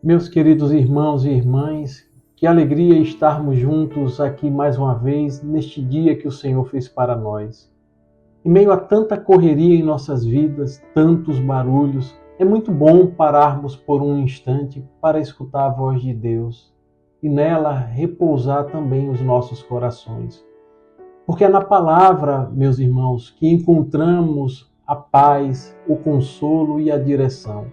Meus queridos irmãos e irmãs, que alegria estarmos juntos aqui mais uma vez, neste dia que o Senhor fez para nós. Em meio a tanta correria em nossas vidas, tantos barulhos, é muito bom pararmos por um instante para escutar a voz de Deus e nela repousar também os nossos corações. Porque é na palavra, meus irmãos, que encontramos a paz, o consolo e a direção.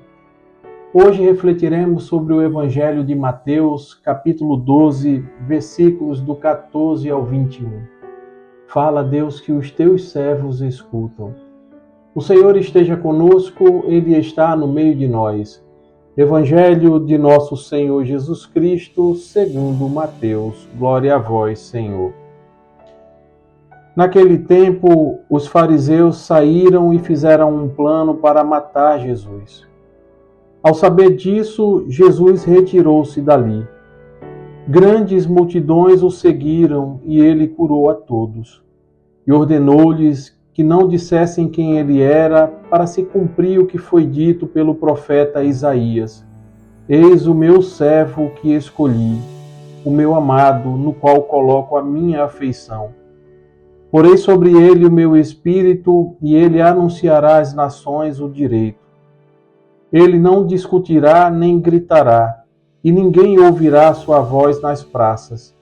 Hoje refletiremos sobre o Evangelho de Mateus, capítulo 12, versículos do 14 ao 21. Fala, Deus, que os teus servos escutam. O Senhor esteja conosco, Ele está no meio de nós. Evangelho de nosso Senhor Jesus Cristo, segundo Mateus. Glória a vós, Senhor. Naquele tempo, os fariseus saíram e fizeram um plano para matar Jesus. Ao saber disso, Jesus retirou-se dali. Grandes multidões o seguiram e ele curou a todos. E ordenou-lhes que não dissessem quem ele era, para se cumprir o que foi dito pelo profeta Isaías. Eis o meu servo que escolhi, o meu amado, no qual coloco a minha afeição. Porei sobre ele o meu espírito, e ele anunciará às nações o direito. Ele não discutirá nem gritará, e ninguém ouvirá sua voz nas praças.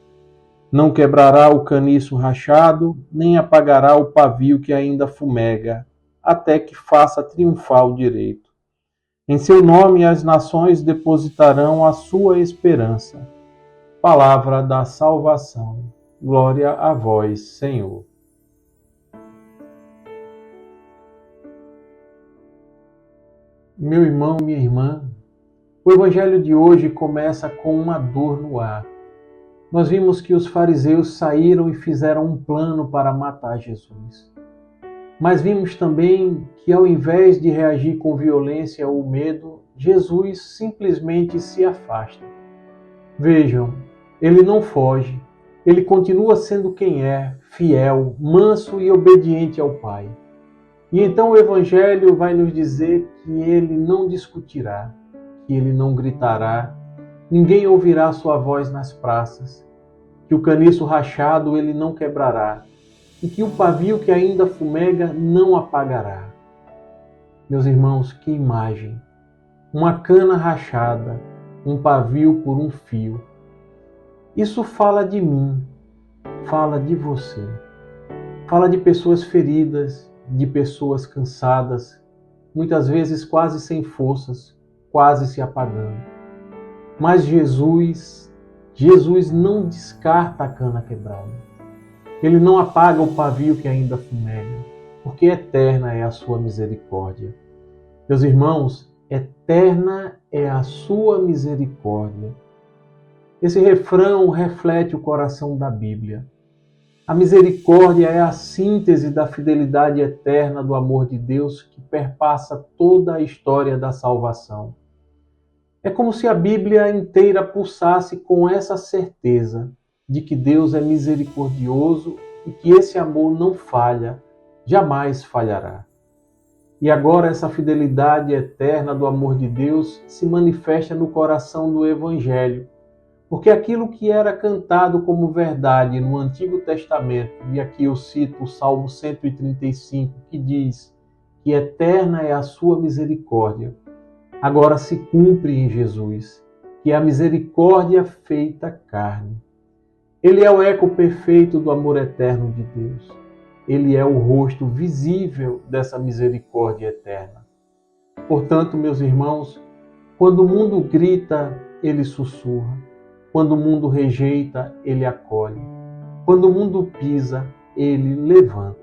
Não quebrará o caniço rachado, nem apagará o pavio que ainda fumega, até que faça triunfar o direito. Em seu nome as nações depositarão a sua esperança. Palavra da salvação. Glória a vós, Senhor. Meu irmão, minha irmã, o Evangelho de hoje começa com uma dor no ar. Nós vimos que os fariseus saíram e fizeram um plano para matar Jesus. Mas vimos também que, ao invés de reagir com violência ou medo, Jesus simplesmente se afasta. Vejam, ele não foge, ele continua sendo quem é, fiel, manso e obediente ao Pai. E então o Evangelho vai nos dizer que ele não discutirá, que ele não gritará, ninguém ouvirá sua voz nas praças, que o caniço rachado ele não quebrará, e que o pavio que ainda fumega não apagará. Meus irmãos, que imagem! Uma cana rachada, um pavio por um fio. Isso fala de mim, fala de você, fala de pessoas feridas, de pessoas cansadas, muitas vezes quase sem forças, quase se apagando. Mas Jesus não descarta a cana quebrada. Ele não apaga o pavio que ainda fumega, porque eterna é a sua misericórdia. Meus irmãos, eterna é a sua misericórdia. Esse refrão reflete o coração da Bíblia. A misericórdia é a síntese da fidelidade eterna do amor de Deus que perpassa toda a história da salvação. É como se a Bíblia inteira pulsasse com essa certeza de que Deus é misericordioso e que esse amor não falha, jamais falhará. E agora essa fidelidade eterna do amor de Deus se manifesta no coração do Evangelho, porque aquilo que era cantado como verdade no Antigo Testamento, e aqui eu cito o Salmo 135, que diz que eterna é a sua misericórdia, agora se cumpre em Jesus, que é a misericórdia feita carne. Ele é o eco perfeito do amor eterno de Deus. Ele é o rosto visível dessa misericórdia eterna. Portanto, meus irmãos, quando o mundo grita, ele sussurra. Quando o mundo rejeita, ele acolhe. Quando o mundo pisa, ele levanta.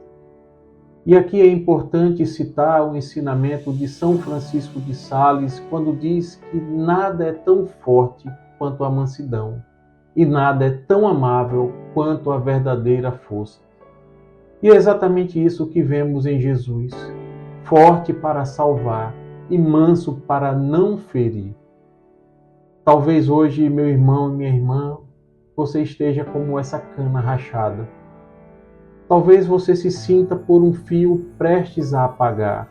E aqui é importante citar o ensinamento de São Francisco de Sales, quando diz que nada é tão forte quanto a mansidão, e nada é tão amável quanto a verdadeira força. E é exatamente isso que vemos em Jesus, forte para salvar e manso para não ferir. Talvez hoje, meu irmão e minha irmã, você esteja como essa cana rachada. Talvez você se sinta por um fio prestes a apagar.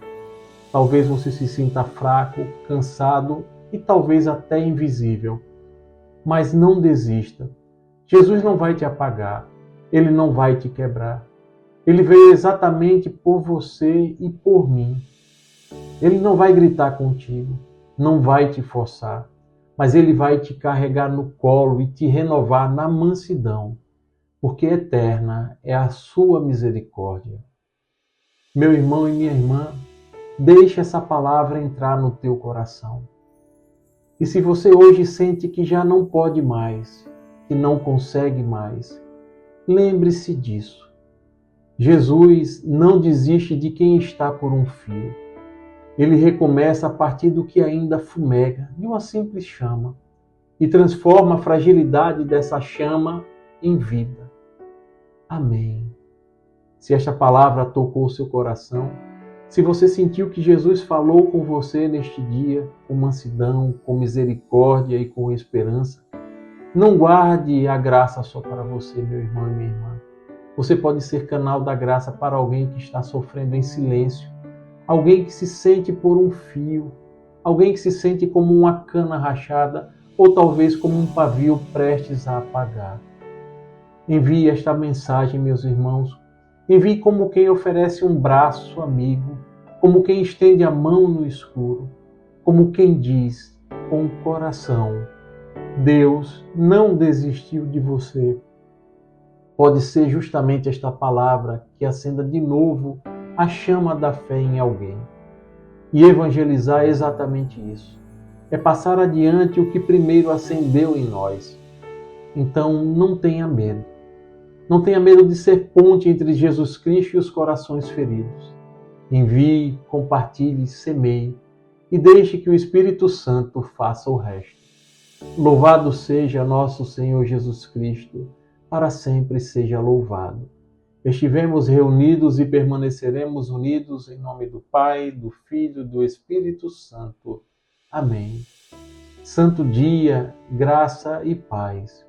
Talvez você se sinta fraco, cansado e talvez até invisível. Mas não desista. Jesus não vai te apagar. Ele não vai te quebrar. Ele veio exatamente por você e por mim. Ele não vai gritar contigo, não vai te forçar, mas ele vai te carregar no colo e te renovar na mansidão, porque eterna é a sua misericórdia. Meu irmão e minha irmã, deixe essa palavra entrar no teu coração. E se você hoje sente que já não pode mais, que não consegue mais, lembre-se disso. Jesus não desiste de quem está por um fio. Ele recomeça a partir do que ainda fumega, de uma simples chama, e transforma a fragilidade dessa chama em vida. Amém. Se esta palavra tocou o seu coração, se você sentiu que Jesus falou com você neste dia, com mansidão, com misericórdia e com esperança, não guarde a graça só para você, meu irmão e minha irmã. Você pode ser canal da graça para alguém que está sofrendo em silêncio, alguém que se sente por um fio, alguém que se sente como uma cana rachada ou talvez como um pavio prestes a apagar. Envie esta mensagem, meus irmãos. Envie como quem oferece um braço amigo, como quem estende a mão no escuro, como quem diz com o coração: Deus não desistiu de você. Pode ser justamente esta palavra que acenda de novo a chama da fé em alguém. E evangelizar é exatamente isso. É passar adiante o que primeiro acendeu em nós. Então não tenha medo. Não tenha medo de ser ponte entre Jesus Cristo e os corações feridos. Envie, compartilhe, semeie e deixe que o Espírito Santo faça o resto. Louvado seja nosso Senhor Jesus Cristo, para sempre seja louvado. Estivemos reunidos e permaneceremos unidos em nome do Pai, do Filho e do Espírito Santo. Amém. Santo dia, graça e paz.